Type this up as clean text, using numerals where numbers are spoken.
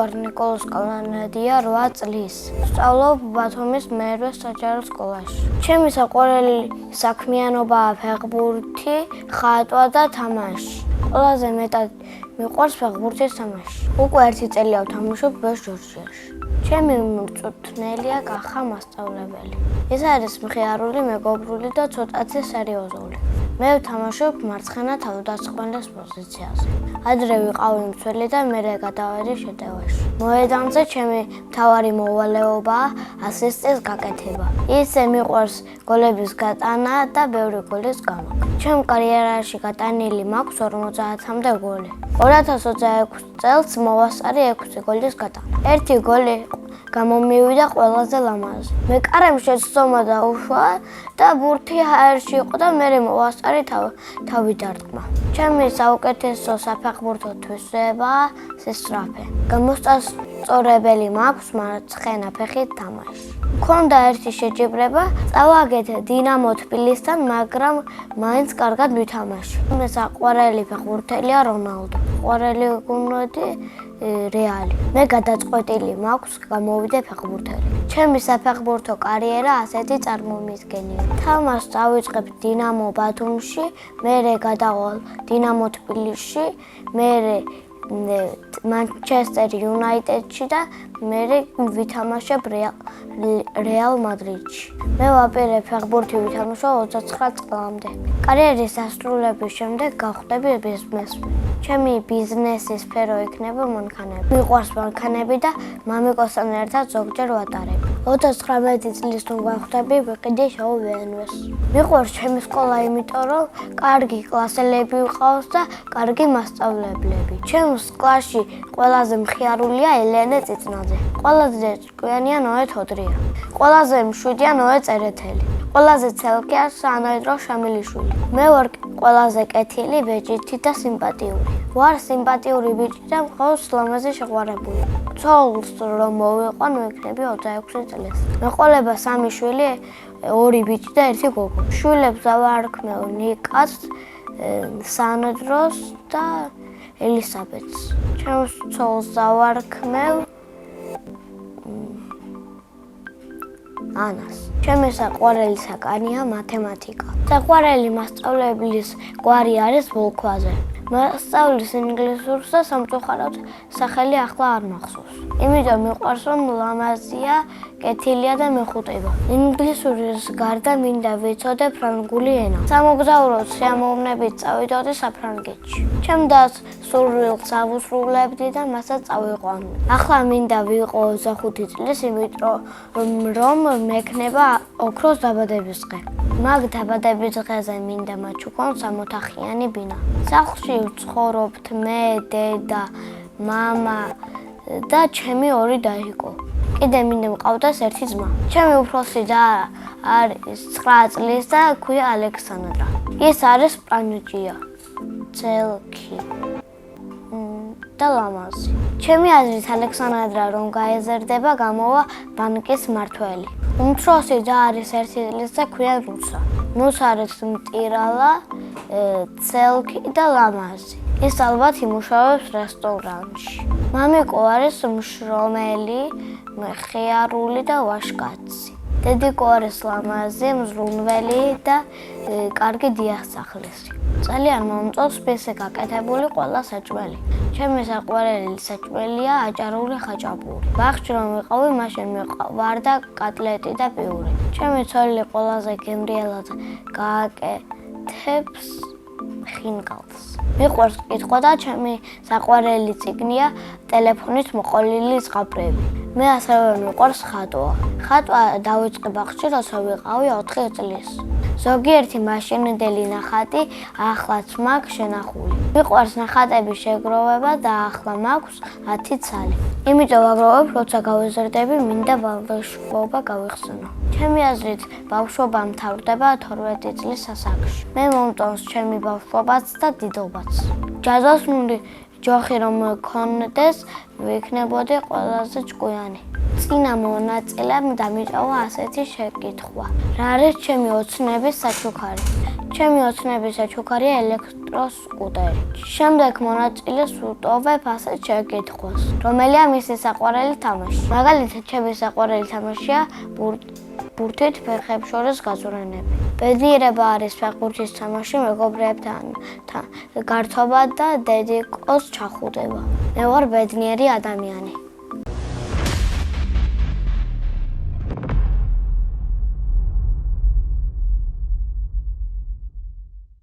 ვარ ნიკოლოზ კალანადია 8 წლის. სწავლობ ბათუმის მერვე საჯარო სკოლაში. ჩემი საყვარელი საქმიანობაა ფეხბურთი, ხატვა და თამაში. ყველაზე მეტად მიყვარს ფეხბურთის თამაში. უკვე 1 წელია ვთამაშობ ბეშ ჯორჯიაში. ჩემი მწვრთნელია კახა მასწავლებელი. ეს არის მხიარული, მეგობრული და ცოტათი სერიოზული. მე ვთამაშობ მარცხენა თავდამსხმელის პოზიციაზე. ადრე ვიყავი მცველი და მერე გადავედი შეტევაში. მოედანზე ჩემი მთავარი მოვალეობაა ასისტის გაკეთება. ისე მიყვარს გოლების გატანა და ბევრი გოლის გამოგება. ჩემ კარიერაში გატანილი მაქვს 50-მდე გოლი. 2026 წელს მოვასწარი 6 გოლის გატანა. 1 გოლი გამომივიდა ყველაზე ლამაზი. მე კარემ შეცდომა დაუშვა და ბურთი ჰაერში იყო და მე მოვასწარი თავი დარტყმა. ჩემი საუკეთესო საფეხბურთო თვისებაა სისწრაფე. გამოსწორებელი მაქვს მარცხენა ფეხით თამაში. მქონდა ერთი შეჯიბრება, წავაგეთ დინამო თბილისთან, მაგრამ მაინც კარგად ვითამაში. მე საყვარელი ფეხბურთელია რონალდო. საყვარელი გუნდი რეალი. მე გადაწყვეტილი მაქვს გამოვიდე ფეხბურთელი. ჩემი საფეხბურთო კარიერა ასეთი წარმომიდგენია. თამაშს დავიწყებ დინამო ბათუმში, მერე გადავალ დინამო თბილისში, მერე მანჩესტერ იუნაიტედში და მერე ვითამაშებ რეალ მადრიდში. მე ვაპირებ ფეხბურთი ვითამაშო 29 წლამდე. კარიერის დასრულების შემდეგ გავხდები ბიზნესმენი. ჩემი ბიზნესის სფერო იქნება მანქანები. მიყვარს მანქანები და მამიკოსთან ერთად ზოგჯერ ვატარებ. 39 წლის თუ გავხდები ვიყიდი შოუ BMW-ს. მიყვარს ჩემი სკოლა, იმიტომ რომ კარგი კლასელები ვყავს და კარგი მასწავლებლები. ჩემს კლასში ყველაზე მხიარულია ელენე წიწნაძე. ყველაზე ჭკვიანია ნოე თოდრია. ყველაზე მშვიდია ნოე წერეთელი. ყველაზე ცელკია სანოედრო შამილიშვილი. მე ვარ ყველაზე კეთილი, ბეჭითი და სიმპათიური. ვარ სიმპათიური ბიჭი და მყავს ლამაზი შეყვარებული. ცოლს რომ მოვიყვან ვიქნები 26 წლის. მეყოლება 3 შვილი, 2 ბიჭი და 1 გოგო. შვილებს დავარქმევ ნიკას, სანოდროს და ელისაბედს. ჩემს ცოლს დავარქმევ ანას. ჩემი საყვარელი საკანია მათემატიკა. საყვარელი მასწავლებლის გვარი არის ბოლქვაზე. მასწავლის ინგლისურს და სამწუხაროდ სახელი ახლა არ მახსოვს. იმიტომ მიყვარს რომ ლამაზია, კეთილია და მეხუტება. ინგლისურის გარდა მინდა ვიცოდე ფრანგული ენა. სამოგზაუროდ სიამოვნებით წავიდოდი საფრანგეთში. ჩემ დას სურვილს ავუსრულებდი და მასაც წავიყვანდი. ახლა მინდა ვიყო 25 წლის, იმიტომ რომ მექნება ოქროს დაბადების დღე. მაგ დაბადების დღეზე მინდა მაჩუქონ 60-ოთახიანი ბინა. სახლში ვცხოვრობთ მე, დედა, მამა და ჩემი 2 დაიკო. კიდე მინდა მყავდეს 1 ძმა. ჩემი უფროსი და არის 9 წლის და ქვია ალექსანდრა. ის არის პანჯია, ცელკი და ლამაზი. ჩემი აზრით ალექსანდრა რომ გაეზრდება, გამოვა ბანკის მმართველი. უმცროსი და არის 1 წლის და ქვია რუსა. ნუს არის მტირალა, ცელკი და ლამაზი. ის ალბათ იმუშავებს რესტორანში. მამიკო არის მშრომელი, მხიარული და ვაჟკაცი. დედიკო არის ლამაზი, მზრუნველი და კარგი დიასახლისი. ძალიან მომწონს ფესზე გაკეთებული ყველა საჭმელი. ჩემი საყვარელი საჭმელია აჭარული ხაჭაპური. ბაღში რომ ვიყავი, მაშინ მიყავარდა კატლეტი და პიური. ჩემი ცოლი ყველაზე გემრიელად გააკეთებს ხინკალს. მიყვარს კითხვა და ჩემი საყვარელი წიგნია ტელეფონით მოყოლილი ზღაპრები. მე ასევე მიყვარს ხატვა. ხატვა დავიწყე ბაღში, როცა ვიყავი 4 წლის. ზოგიერთი მაშინდელი ნახატი ახლაც მაქვს შენახული. მიყვარს ნახატების შეგროვება და ახლა მაქვს 10 ცალი. იმიტომ ვაგროვებ, როცა გავეზრდები, მინდა ბავშვობა გავიხსენო. ჩემი აზრით, ბავშვობა მთავრდება 12 წლის ასაკში. მე მომწონს ჩემი ბავშვობაც და დიდობაც. ჯაზოსნური ჯოხი რომ მქონდეს, ვიქნებოდი ყველაზე ჭკვიანი. წინა მონაწილემ დამიტოვა ასეთი შეკითხვა. რა არის ჩემი ოცნების საჩუქარი? ჩემი ოცნების საჩუქარია ელექტროსკუტერი. შემდეგ მონაწილეს ვუტოვებ ასეთ შეკითხვას. რომელია მისი საყვარელი თამაში? მაგალითად, ჩემი საყვარელი თამაშია ბურთით ფეხებს შორის გაწვრენები. ბედნიერება არის ფეხბურთის თამაში მეგობრებთან გართობა და დედიკოს ჩახუტება. მე ვარ ბედნიერი ადამიანი.